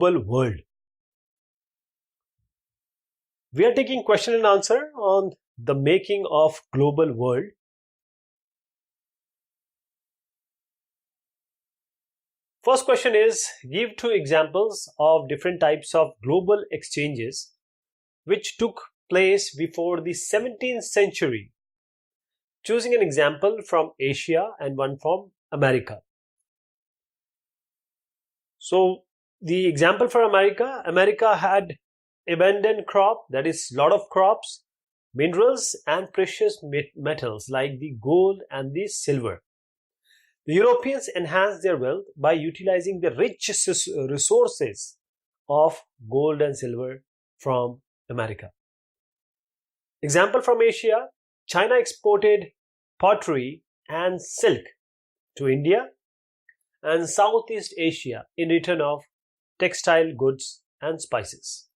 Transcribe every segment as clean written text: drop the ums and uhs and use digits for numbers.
world. We are taking question and answer on the making of global world. First question is, give 2 examples of different types of global exchanges which took place before the 17th century, choosing an example from Asia and one from America. So the example for America had abundant crop, that is lot of crops, minerals and precious metals like the gold and the silver. The Europeans enhanced their wealth by utilizing the rich resources of gold and silver from America. Example from Asia, China exported pottery and silk to India and Southeast Asia in return of textile goods and spices.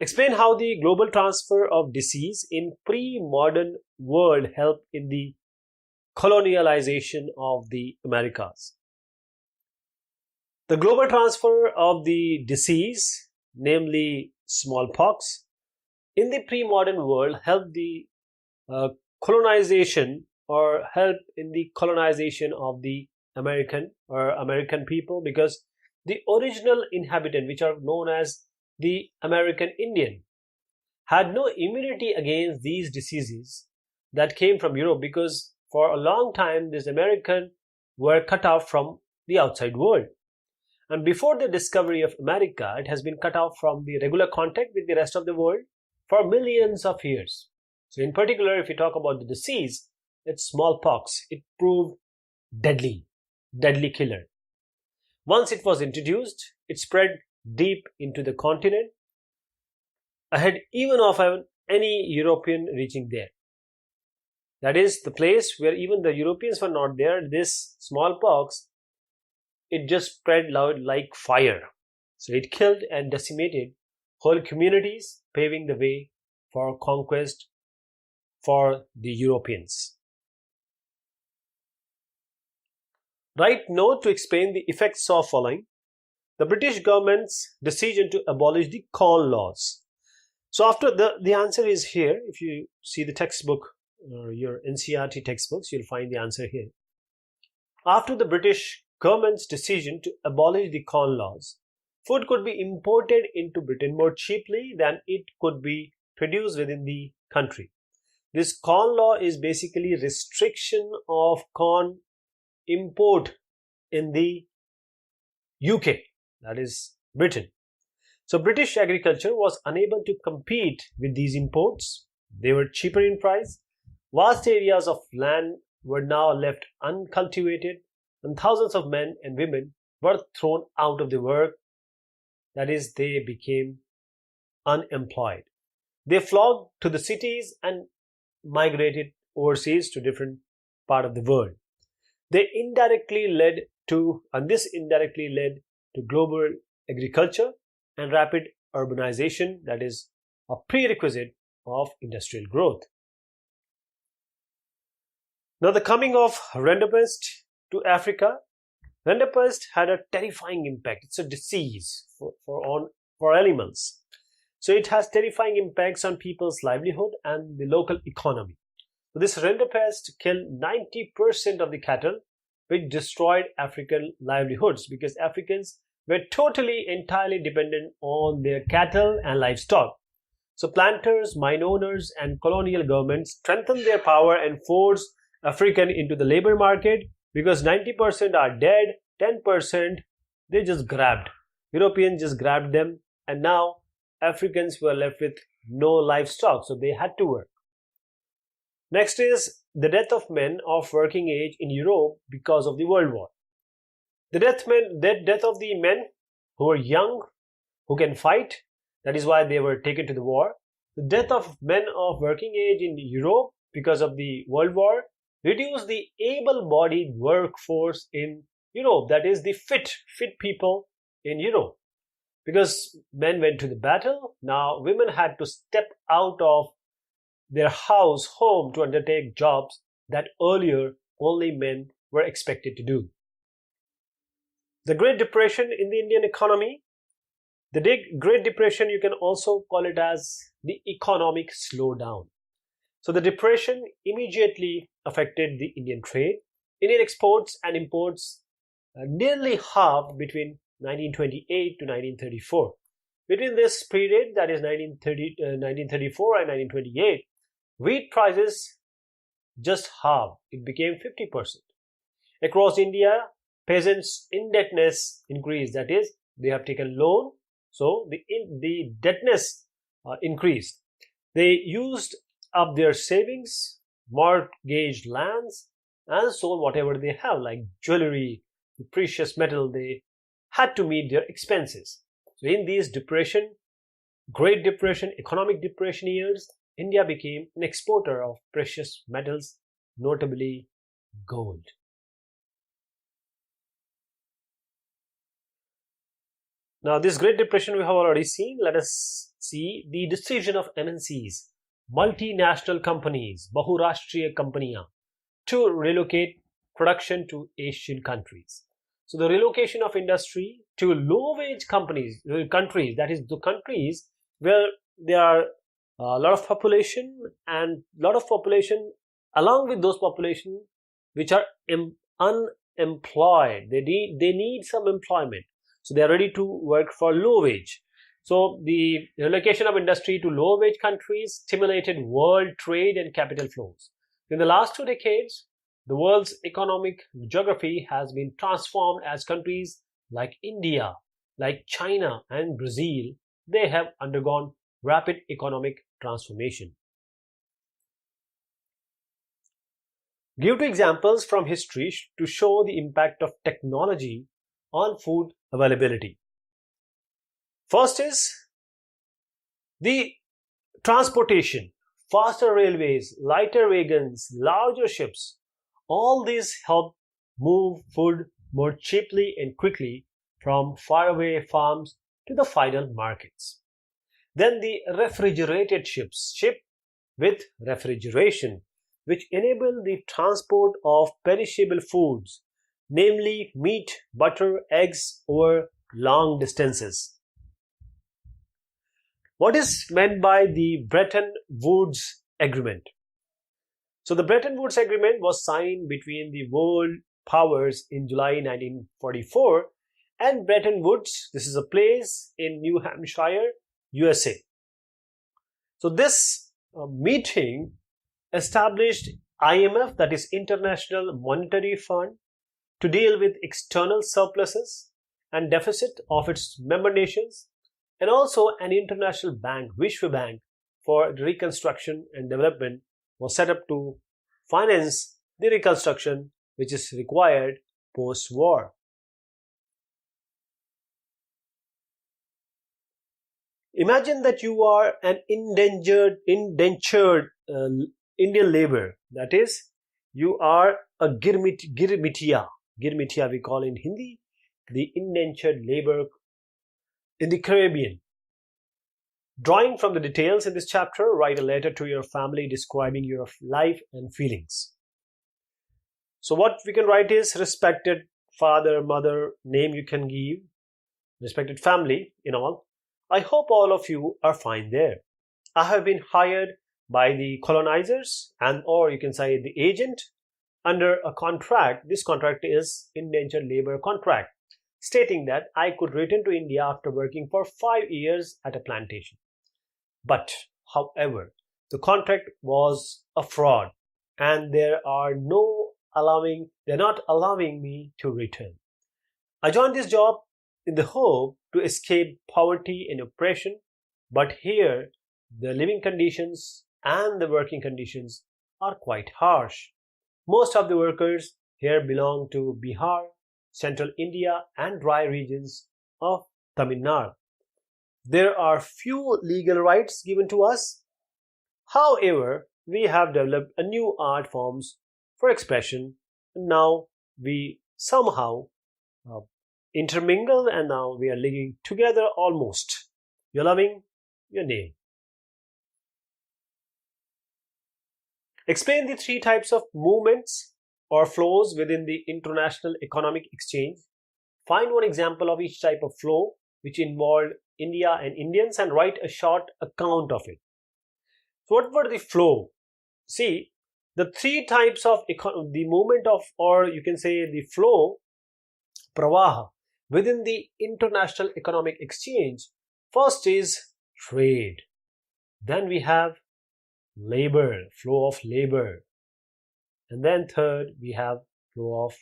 Explain how the global transfer of disease in pre-modern world helped in the colonialization of the Americas. The global transfer of the disease, namely smallpox, in the pre-modern world helped the colonization or helped in the colonization of the American people, because the original inhabitant, which are known as the American Indian, had no immunity against these diseases that came from Europe, because for a long time these Americans were cut off from the outside world. And before the discovery of America, it has been cut off from the regular contact with the rest of the world for millions of years. So in particular, if you talk about the disease, it's smallpox. It proved deadly killer. Once it was introduced, it spread deep into the continent, ahead even of any European reaching there. That is the place where even the Europeans were not there. This smallpox, it just spread loud like fire. So it killed and decimated whole communities, paving the way for conquest for the Europeans. Write note to explain the effects of following: the British government's decision to abolish the Corn Laws. So after the answer is here. If you see the textbook or your NCERT textbooks, you'll find the answer here. After the British government's decision to abolish the Corn Laws, food could be imported into Britain more cheaply than it could be produced within the country. This Corn Law is basically restriction of corn import in the UK, that is Britain. So British agriculture was unable to compete with these imports. They were cheaper in price. Vast areas of land were now left uncultivated, and thousands of men and women were thrown out of the work. That is, they became unemployed. They flocked to the cities and migrated overseas to different part of the world. This indirectly led to global agriculture and rapid urbanization, that is a prerequisite of industrial growth. Now the coming of rinderpest to Africa. Rinderpest had a terrifying impact. It's a disease for animals. So it has terrifying impacts on people's livelihood and the local economy. So this rinderpest killed 90% of the cattle, which destroyed African livelihoods, because Africans were entirely dependent on their cattle and livestock. So planters, mine owners and colonial governments strengthened their power and forced African into the labor market, because 90% are dead, 10% they just grabbed. Europeans just grabbed them, and now Africans were left with no livestock, so they had to work. Next is the death of men of working age in Europe because of the World War. The death of the men who were young, who can fight, that is why they were taken to the war. The death of men of working age in Europe because of the World War reduced the able-bodied workforce in Europe, that is the fit people in Europe. Because men went to the battle, now women had to step out of their home to undertake jobs that earlier only men were expected to do. The Great Depression in the Indian economy. The Great Depression, you can also call it as the economic slowdown. So the depression immediately affected the Indian trade. Indian exports and imports nearly halved between 1928 to 1934. Between this period, that is 1934 and 1928, wheat prices just halved. It became 50%. Across India, peasants' indebtedness increased. That is, they have taken loan, so the indebtedness increased. They used up their savings, mortgaged lands, and sold whatever they have, like jewelry, precious metal. They had to meet their expenses. So in these Great Depression, economic depression years, India became an exporter of precious metals, notably gold. Now, this Great Depression we have already seen. Let us see the decision of MNCs, multinational companies, Bahurashtriya Companiya, to relocate production to Asian countries. So the relocation of industry to low-wage countries, that is the countries where there are a lot of population, and along with those population which are unemployed. They need some employment. So they are ready to work for low wage. So the relocation of industry to low wage countries stimulated world trade and capital flows. In the last 2 decades, the world's economic geography has been transformed as countries like India, like China and Brazil, they have undergone rapid economic transformation. Give 2 examples from history to show the impact of technology on food availability. First is the transportation, faster railways, lighter wagons, larger ships. All these help move food more cheaply and quickly from faraway farms to the final markets. Then the refrigerated ships, ship with refrigeration, which enable the transport of perishable foods, namely meat, butter, eggs over long distances. What is meant by the Bretton Woods Agreement? So the Bretton Woods Agreement was signed between the world powers in July 1944, and Bretton Woods, this is a place in New Hampshire, USA. So this meeting established IMF, that is International Monetary Fund, to deal with external surpluses and deficit of its member nations, and also an international bank, Vishwa Bank, for reconstruction and development was set up to finance the reconstruction which is required post-war. Imagine that you are an indentured Indian labor. That is, you are a girmitiya we call in Hindi, the indentured labor in the Caribbean. Drawing from the details in this chapter, write a letter to your family describing your life and feelings. So what we can write is respected father, mother, name you can give, respected family in all. I hope all of you are fine there. I have been hired by the colonizers or you can say the agent under a contract. This contract is indentured labor contract, stating that I could return to India after working for 5 years at a plantation. But, however, the contract was a fraud and they're not allowing me to return. I joined this job in the hope to escape poverty and oppression, but here the living conditions and the working conditions are quite harsh. Most of the workers here belong to Bihar, Central India and dry regions of Tamil Nadu. There are few legal rights given to us. However, we have developed a new art forms for expression, and now we somehow intermingle, and now we are living together almost. You're loving your name. Explain the 3 types of movements or flows within the international economic exchange. Find one example of each type of flow which involved India and Indians and write a short account of it. So what were the flow? See, the three types of the movement of, or you can say the flow, pravaha, within the international economic exchange. First is trade. Then we have labor, flow of labor. And then third, we have flow of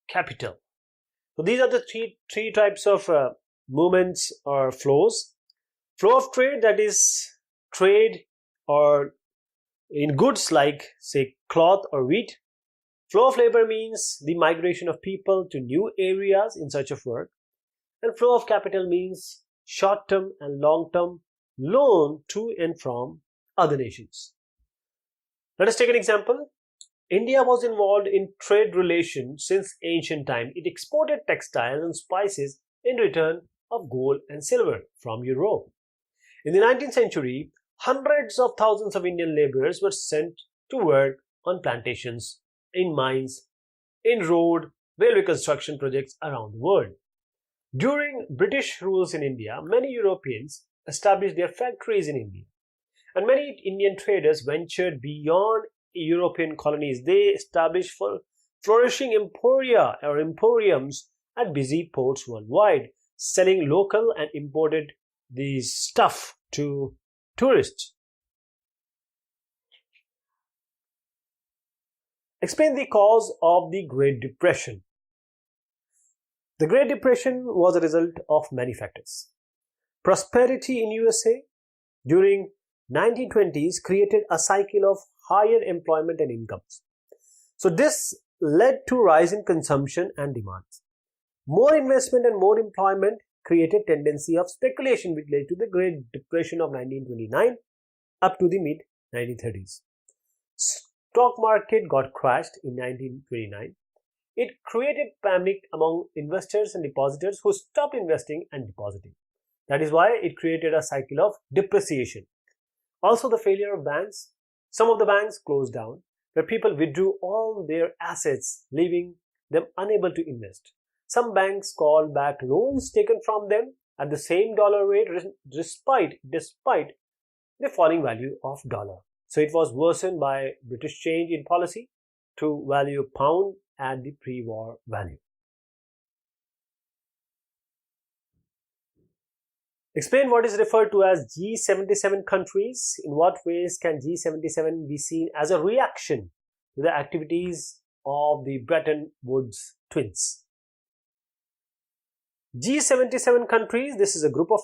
capital. So these are the three types of movements or flows. Flow of trade, that is trade or in goods like say cloth or wheat. Flow of labor means the migration of people to new areas in search of work. And flow of capital means short-term and long-term loan to and from other nations. Let us take an example. India was involved in trade relations since ancient time. It exported textiles and spices in return of gold and silver from Europe. In the 19th century, hundreds of thousands of Indian laborers were sent to work on plantations, in mines, in road, railway construction projects around the world. During British rules in India, many Europeans established their factories in India, and many Indian traders ventured beyond European colonies. They established flourishing emporia or emporiums at busy ports worldwide, selling local and imported these stuff to tourists. Explain the cause of the Great Depression. The Great Depression was a result of many factors. Prosperity in USA during 1920s created a cycle of higher employment and incomes. So this led to rise in consumption and demand. More investment and more employment created tendency of speculation, which led to the Great Depression of 1929 up to the mid 1930s. Stock market got crashed in 1929. It created panic among investors and depositors who stopped investing and depositing. That is why it created a cycle of depreciation. Also, the failure of banks. Some of the banks closed down, where people withdrew all their assets, leaving them unable to invest. Some banks called back loans taken from them at the same dollar rate despite the falling value of dollar. So it was worsened by British change in policy to value pound at the pre-war value. Explain what is referred to as G77 countries. In what ways can G77 be seen as a reaction to the activities of the Bretton Woods twins? G77 countries, this is a group of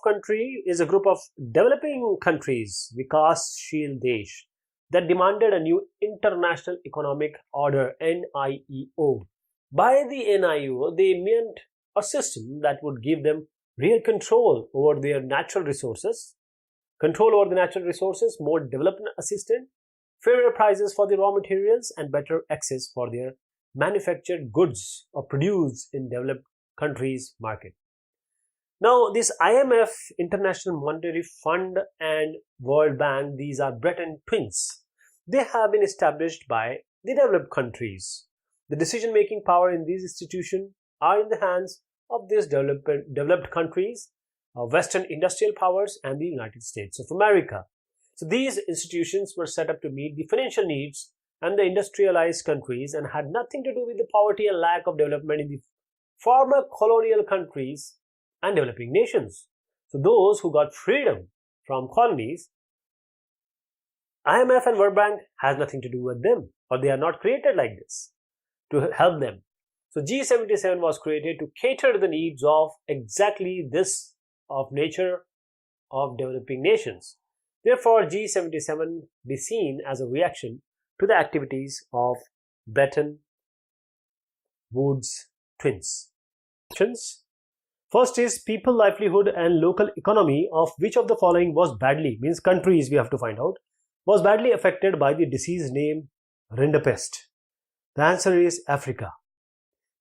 developing countries, Vikasshil Desh, that demanded a new international economic order, NIEO. By the NIEO, they meant a system that would give them real control over their natural resources, more development assistance, fairer prices for the raw materials, and better access for their manufactured goods or produced in developed countries' market. Now, this IMF, International Monetary Fund, and World Bank, these are Bretton twins. They have been established by the developed countries. The decision-making power in these institutions are in the hands of these developed countries, Western industrial powers, and the United States of America. So these institutions were set up to meet the financial needs and the industrialized countries and had nothing to do with the poverty and lack of development in the former colonial countries and developing nations. So those who got freedom from colonies, IMF and World Bank has nothing to do with them, or they are not created like this to help them. So G77 was created to cater to the needs of exactly this of nature of developing nations. Therefore, G77 be seen as a reaction to the activities of Bretton Woods twins. First is people, livelihood, and local economy of which of the following was badly, means countries we have to find out, was badly affected by the disease named Rinderpest. The answer is Africa.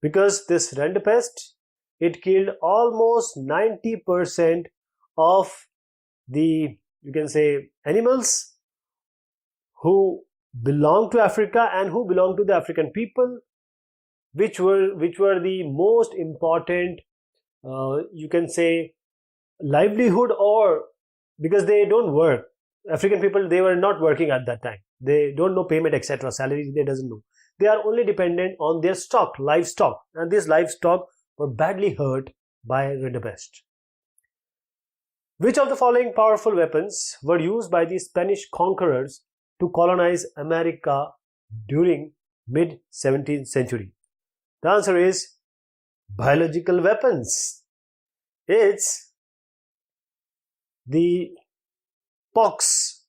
Because this Rinderpest, it killed almost 90% of the, you can say, animals who belong to Africa and who belong to the African people which were the most important, you can say, livelihood, or because they don't work. African people, they were not working at that time. They don't know payment, etc. Salary, they doesn't know. They are only dependent on their stock, livestock, and these livestock were badly hurt by rinderpest. Which of the following powerful weapons were used by the Spanish conquerors to colonize America during mid-17th century? The answer is biological weapons. It's the pox,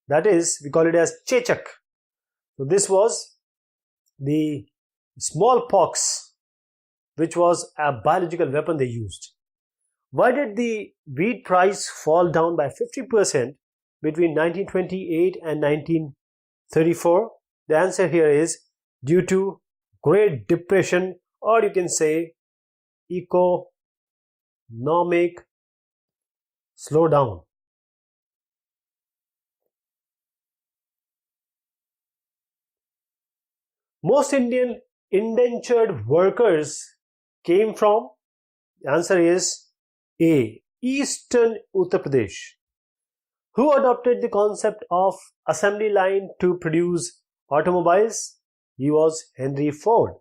that is, we call it as chechak. So this was the smallpox, which was a biological weapon they used. Why did the wheat price fall down by 50% between 1928 and 1934? The answer here is due to Great Depression, or you can say economic slowdown. Most Indian indentured workers came from, the answer is A, Eastern Uttar Pradesh. Who adopted the concept of assembly line to produce automobiles? He was Henry Ford.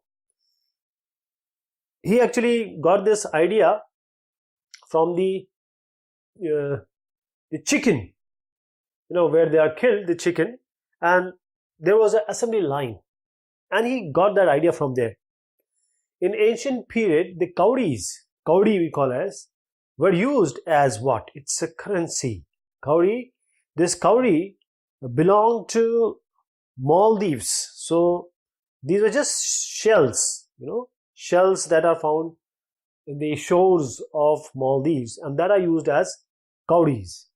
He actually got this idea from the chicken, where they are killed, the chicken, and there was an assembly line, and he got that idea from there. In ancient period, the kaudi we call as, were used as what? It's a currency. Kaudi. This kaudi belonged to Maldives. So these were just shells, shells that are found in the shores of Maldives, and that are used as kaudis.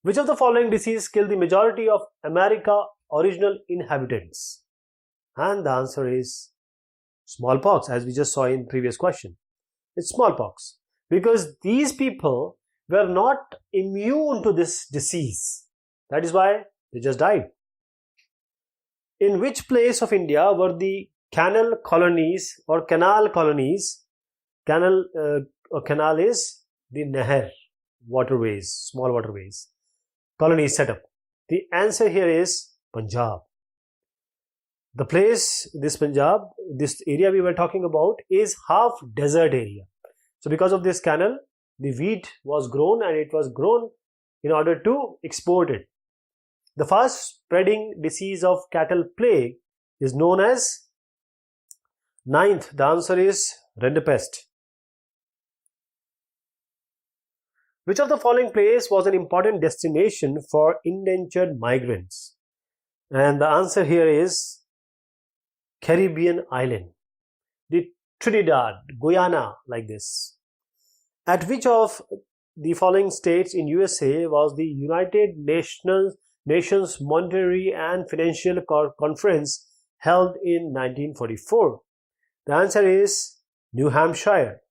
Which of the following diseases killed the majority of America's original inhabitants? And the answer is smallpox, as we just saw in previous question. It's smallpox, because these people were not immune to this disease. That is why they just died. In which place of India were the canal colonies or canal colonies? Canal is the Nehar waterways, small waterways, colonies set up. The answer here is Punjab. The place, this Punjab, this area we were talking about, is half desert area. So because of this canal, the wheat was grown, and it was grown in order to export it. The fast spreading disease of cattle plague is known as, ninth, the answer is rinderpest. Which of the following place was an important destination for indentured migrants? And the answer here is Caribbean island, the Trinidad, Guyana, like this. At which of the following states in USA was the United Nations Monetary and Financial Conference held in 1944? The answer is New Hampshire.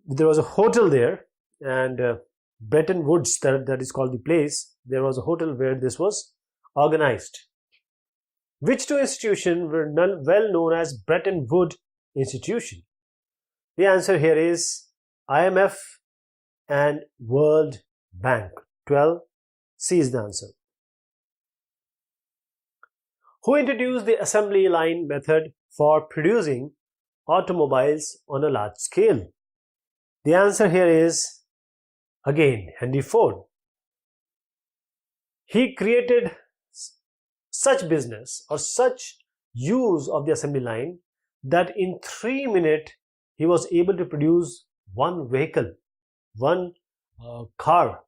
There was a hotel there, and Bretton Woods, that is called the place. There was a hotel where this was organized. Which two institutions were well known as Bretton Woods institution? The answer here is IMF and World Bank. 12, C is the answer. Who introduced the assembly line method for producing automobiles on a large scale? The answer here is, again, Henry Ford. He created such business or such use of the assembly line that in 3 minutes he was able to produce one vehicle, one car.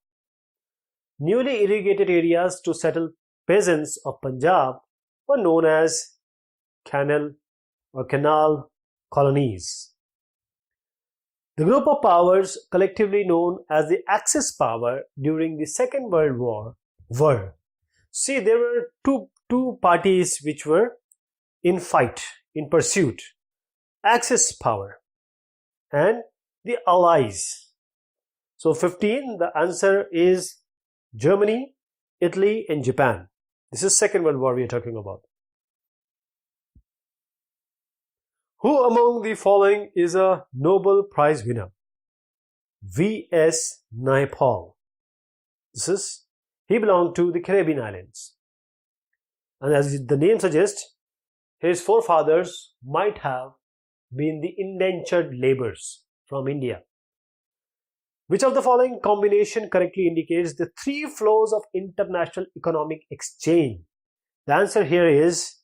Newly irrigated areas to settle peasants of Punjab were known as canal colonies. The group of powers collectively known as the Axis power during the Second World War were, see, there were two parties which were in fight, in pursuit. Axis power and the Allies. So 15, the answer is Germany, Italy and Japan. This is Second World War we are talking about. Who among the following is a Nobel Prize winner? V.S. Naipaul. He belonged to the Caribbean islands. And as the name suggests, his forefathers might have been the indentured laborers from India. Which of the following combination correctly indicates the three flows of international economic exchange? The answer here is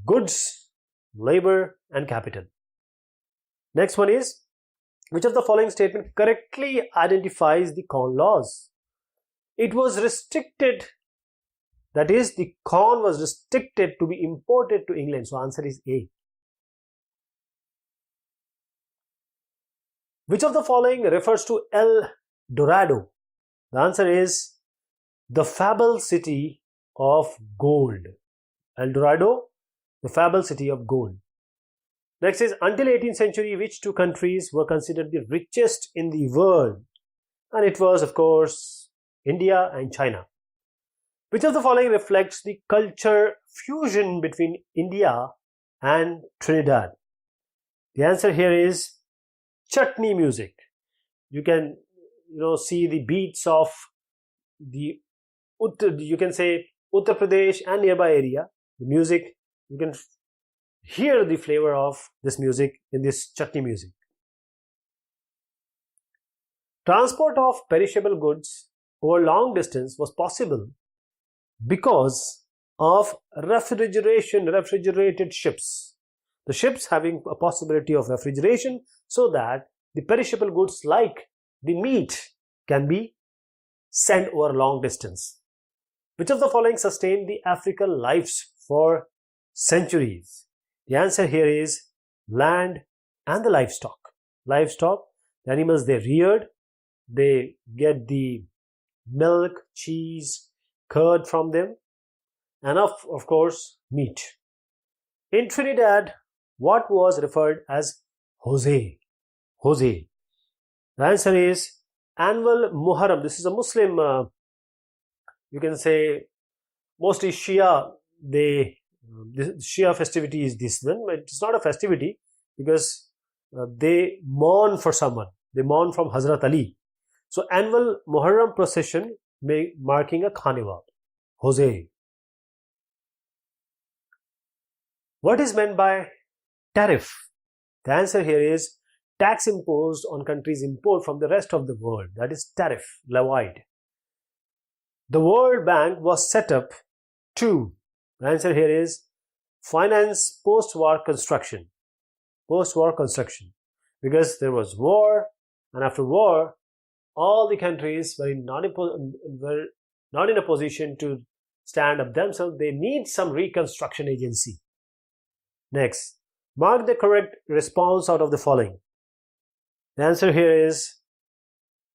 goods, labor, and capital. Next one is, which of the following statement correctly identifies the corn laws? It was restricted, that is, the corn was restricted to be imported to England. So answer is A. Which of the following refers to El Dorado? The answer is the fable city of gold. El Dorado, the fable city of gold. Next is, until 18th century, which two countries were considered the richest in the world? And it was, of course, India and China. Which of the following reflects the culture fusion between India and Trinidad? The answer here is chutney music. You can see the beats of the you can say Uttar Pradesh and nearby area. The music, you can hear the flavor of this music in this chutney music. Transport of perishable goods over long distance was possible because of refrigerated ships. The ships having a possibility of refrigeration so that the perishable goods like the meat can be sent over long distance. Which of the following sustained the African lives for centuries? The answer here is land and the livestock. Livestock, the animals they reared, they get the milk, cheese, curd from them, and of course meat. In Trinidad, what was referred as Jose? The answer is annual Muharram. This is a Muslim, you can say mostly Shia, the Shia festivity is this one, but it's not a festivity because they mourn for someone. They mourn from Hazrat Ali. So annual Muharram procession marking a carnival. Jose. What is meant by tariff? The answer here is tax imposed on countries' import from the rest of the world. That is tariff, levied. The World Bank was set up to, the answer here is finance post-war construction. Post-war construction. Because there was war, and after war, all the countries were not in a position to stand up themselves. They need some reconstruction agency. Next, mark the correct response out of the following. The answer here is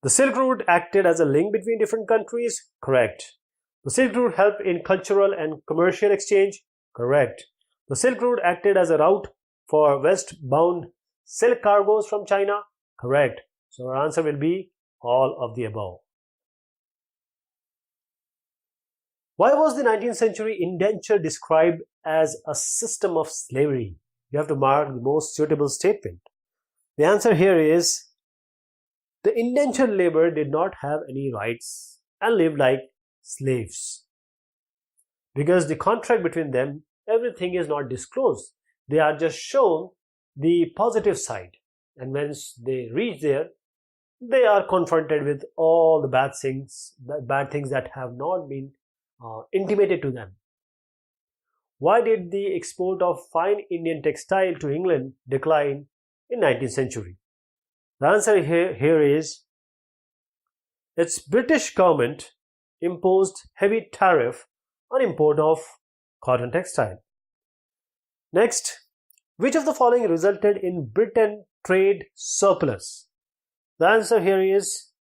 the Silk Route acted as a link between different countries. Correct. The Silk Route helped in cultural and commercial exchange. Correct. The Silk Route acted as a route for westbound silk cargoes from China. Correct. So our answer will be all of the above. Why was the 19th century indenture described as a system of slavery? You have to mark the most suitable statement. The answer here is the indentured labor did not have any rights and lived like slaves. Because the contract between them, everything is not disclosed. They are just shown the positive side. And once they reach there, they are confronted with all the bad things that have not been intimated to them. Why did the export of fine Indian textile to England decline in 19th century? The answer here is its British government imposed heavy tariff on import of cotton textile. Next, which of the following resulted in Britain trade surplus? The answer here is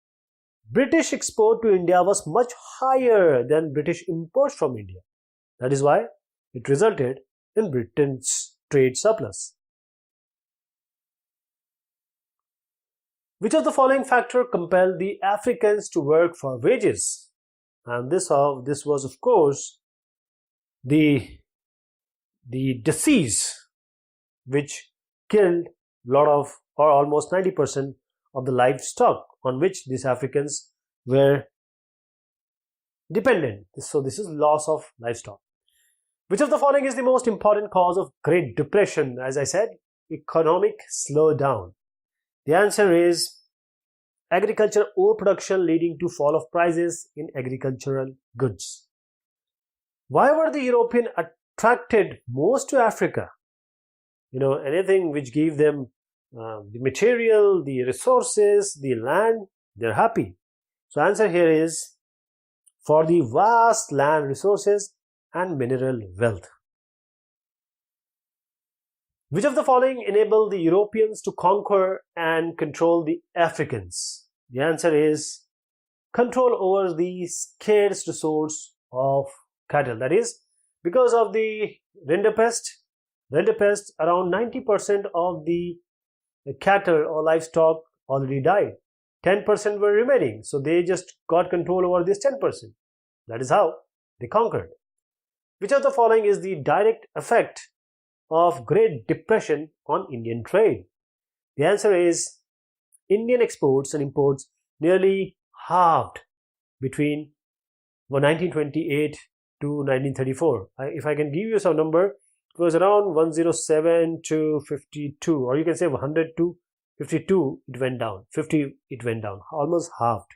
British export to India was much higher than British imports from India. That is why it resulted in Britain's trade surplus. Which of the following factor compelled the Africans to work for wages? And this was, of course, the disease which killed a lot of, or almost 90% of the livestock on which these Africans were dependent. So this is loss of livestock. Which of the following is the most important cause of Great Depression? As I said, economic slowdown. The answer is agriculture overproduction leading to fall of prices in agricultural goods. Why were the Europeans attracted most to Africa? Anything which gave them the material, the resources, the land, they're happy. So answer here is for the vast land resources and mineral wealth. Which of the following enabled the Europeans to conquer and control the Africans? The answer is control over the scarce resource of cattle. That is, because of the rinderpest, around 90% of the cattle or livestock already died. 10% were remaining. So they just got control over this 10%. That is how they conquered. Which of the following is the direct effect of Great Depression on Indian trade? The answer is Indian exports and imports nearly halved between 1928 to 1934. If I can give you some number, it was around 107 to 52, or you can say 100 to 52, it went down. 50, it went down, almost halved.